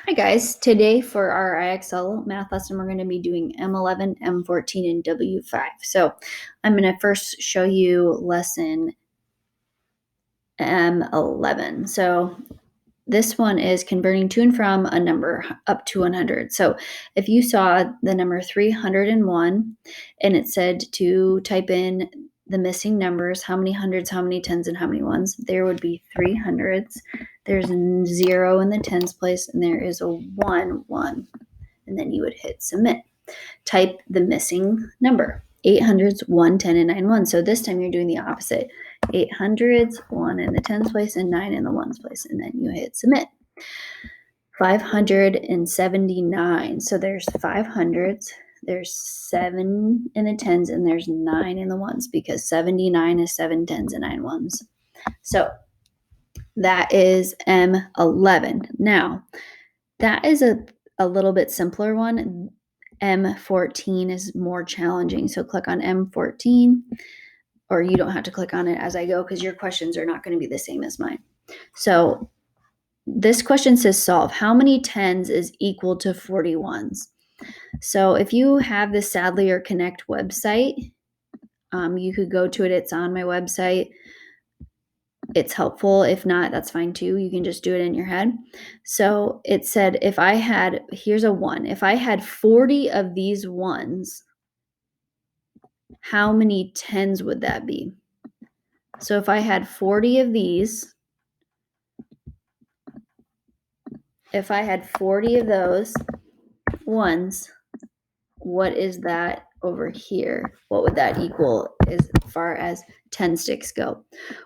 Hi guys, today for our Ixl math lesson, we're going to be doing M11, M14, and W5. So I'm going to first show you lesson M11. So this one is converting to and from a number up to 100. So if you saw the number 301 and it said to type in the missing numbers, how many hundreds, how many tens, and how many ones, there would be 300s. There's a 0 in the tens place, and there is a 1, and then you would hit submit. Type the missing number. 800s, 1, 10, and 9 ones. So this time you're doing the opposite. 800s, 1 in the tens place, and 9 in the ones place, and then you hit submit. 579. So there's 500s, there's 7 in the tens, and there's 9 in the ones, because 79 is 7 tens and 9 ones. So that is M11. Now, that is a little bit simpler one. M14 is more challenging. So click on M14, or you don't have to click on it as I go because your questions are not going to be the same as mine. So this question says solve. How many tens is equal to 41s? So if you have the Sadly or Connect website, you could go to it. It's on my website. It's helpful. If not, that's fine too. You can just do it in your head. So it said if I had, here's a 1. If I had 40 of these ones, how many tens would that be? So if I had 40 of these, if I had 40 of those ones, what is that over here? What would that equal as far as 10 sticks go?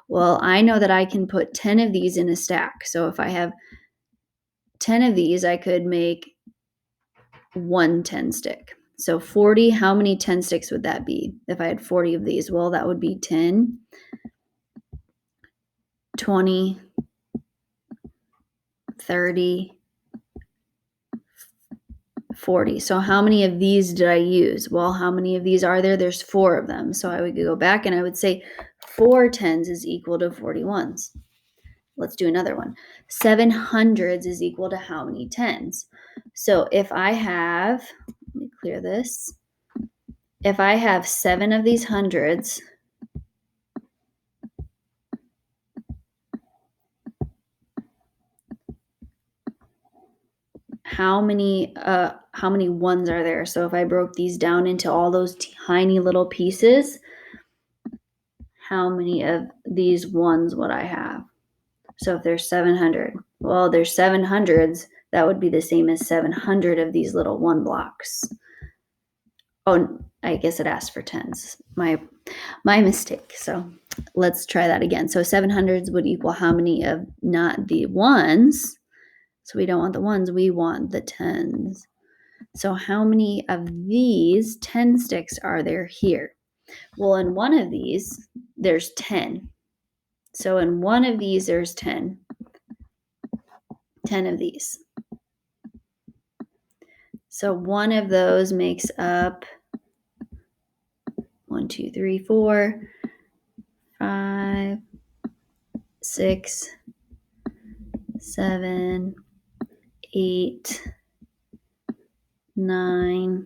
Well, I know that I can put 10 of these in a stack. So if I have 10 of these, I could make one 10 stick. So 40, how many 10 sticks would that be if I had 40 of these? Well, that would be 10, 20, 30, 40. So how many of these did I use? Well, how many of these are there? There's 4 of them. So I would go back and I would say 4 tens is equal to 41s. Let's do another one. 700s is equal to how many tens? So if I have, let me clear this. If I have 7 of these hundreds, how many ones are there? So if I broke these down into all those tiny little pieces, how many of these ones would I have? So if there's 700, well, there's 700s. That would be the same as 700 of these little 1 blocks. Oh, I guess it asked for tens. My mistake. So let's try that again. So 700s would equal how many of, not the ones. So we don't want the ones, we want the tens. So how many of these 10 sticks are there here? Well, in one of these, there's 10. So in one of these, there's 10. 10 of these. So one of those makes up 1, 2, 3, 4, 5, 6, 7, 8, 9,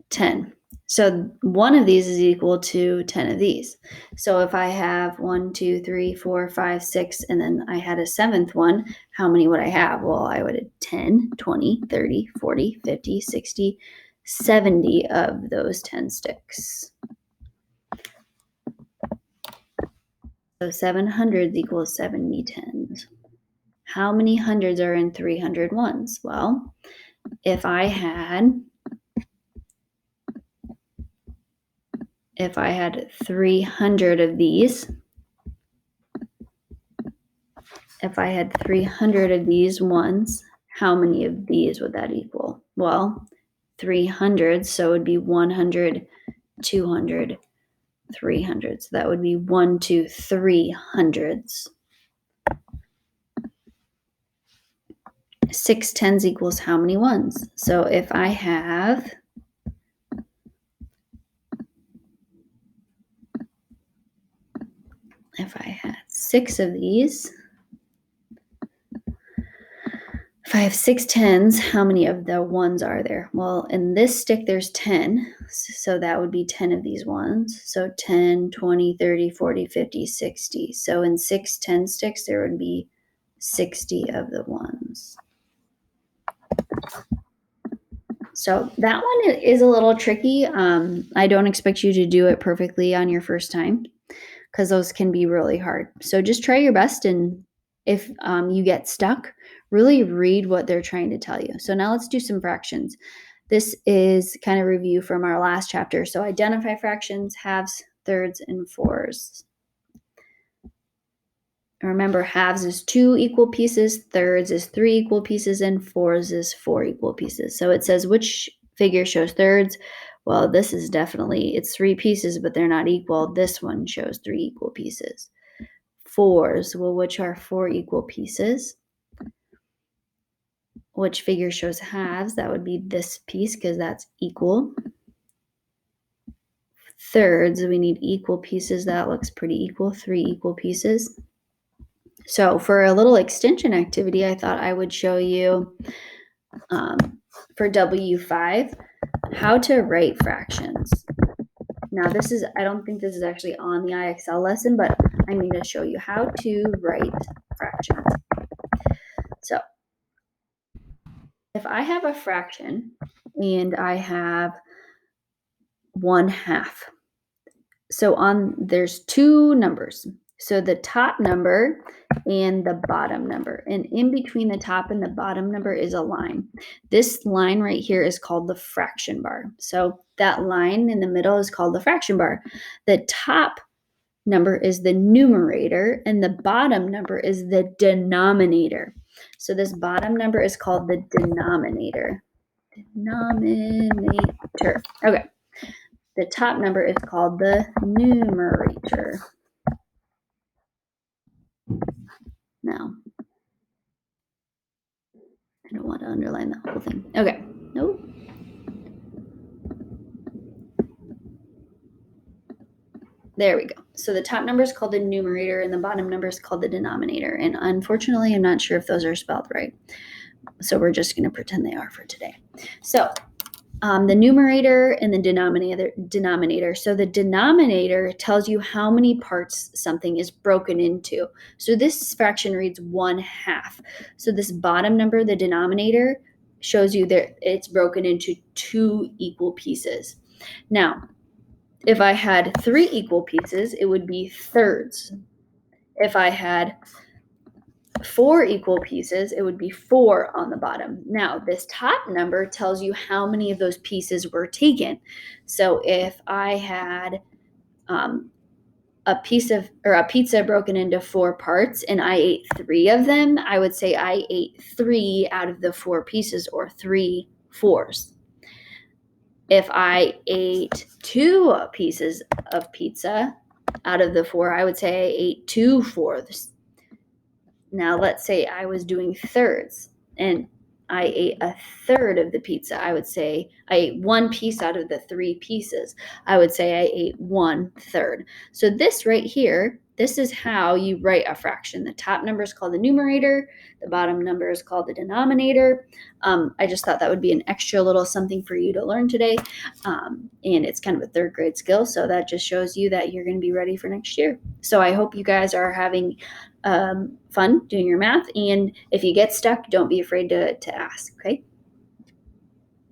10. So one of these is equal to 10 of these. So if I have 1, 2, 3, 4, 5, 6, and then I had a 7th one, how many would I have? Well, I would have 10, 20, 30, 40, 50, 60, 70 of those 10 sticks. So 700 equals 70 tens. How many hundreds are in 300 ones? Well, if I had 300 of these, if I had 300 of these ones, how many of these would that equal? Well, 300, so it would be 100, 200, 300. So that would be 1, 2, 3 hundreds. 6 tens equals how many ones? So if I have 6 of these, if I have 6 tens, how many of the ones are there? Well, in this stick, there's 10. So that would be 10 of these ones. So 10, 20, 30, 40, 50, 60. So in 6 10 sticks, there would be 60 of the ones. So that one is a little tricky. I don't expect you to do it perfectly on your first time because those can be really hard. So just try your best, and if you get stuck, really read what they're trying to tell you. So now let's do some fractions. This is kind of review from our last chapter. So identify fractions, halves, thirds, and fours. Remember, halves is 2 equal pieces, thirds is 3 equal pieces, and fours is 4 equal pieces. So it says which figure shows thirds. Well, this is definitely, it's 3 pieces, but they're not equal. This one shows 3 equal pieces. Fours, well, which are 4 equal pieces? Which figure shows halves? That would be this piece because that's equal. Thirds, we need equal pieces. That looks pretty equal, 3 equal pieces. So for a little extension activity, I thought I would show you for W5 how to write fractions. Now this is, I don't think this is actually on the IXL lesson, but I'm going to show you how to write fractions. So if I have a fraction and I have 1/2, so there's 2 numbers. So the top number and the bottom number. And in between the top and the bottom number is a line. This line right here is called the fraction bar. So that line in the middle is called the fraction bar. The top number is the numerator and the bottom number is the denominator. So this bottom number is called the denominator. Denominator. Okay. The top number is called the numerator. Now, I don't want to underline the whole thing. Okay. Nope. There we go. So the top number is called the numerator and the bottom number is called the denominator. And unfortunately, I'm not sure if those are spelled right. So we're just going to pretend they are for today. So the numerator and the denominator. So the denominator tells you how many parts something is broken into. So this fraction reads 1/2. So this bottom number, the denominator, shows you that it's broken into 2 equal pieces. Now, if I had 3 equal pieces, it would be thirds. If I had 4 equal pieces, it would be 4 on the bottom. Now, this top number tells you how many of those pieces were taken. So if I had a pizza broken into 4 parts and I ate 3 of them, I would say I ate 3 out of the 4 pieces, or 3 fours. If I ate 2 pieces of pizza out of the 4, I would say I ate 2 fourths. Now, let's say I was doing thirds and I ate a third of the pizza. I would say I ate 1 piece out of the 3 pieces. I would say I ate 1/3. So this right here, this is how you write a fraction. The top number is called the numerator. The bottom number is called the denominator. I just thought that would be an extra little something for you to learn today. And it's kind of a 3rd grade skill. So that just shows you that you're going to be ready for next year. So I hope you guys are having fun doing your math. And if you get stuck, don't be afraid to ask, okay?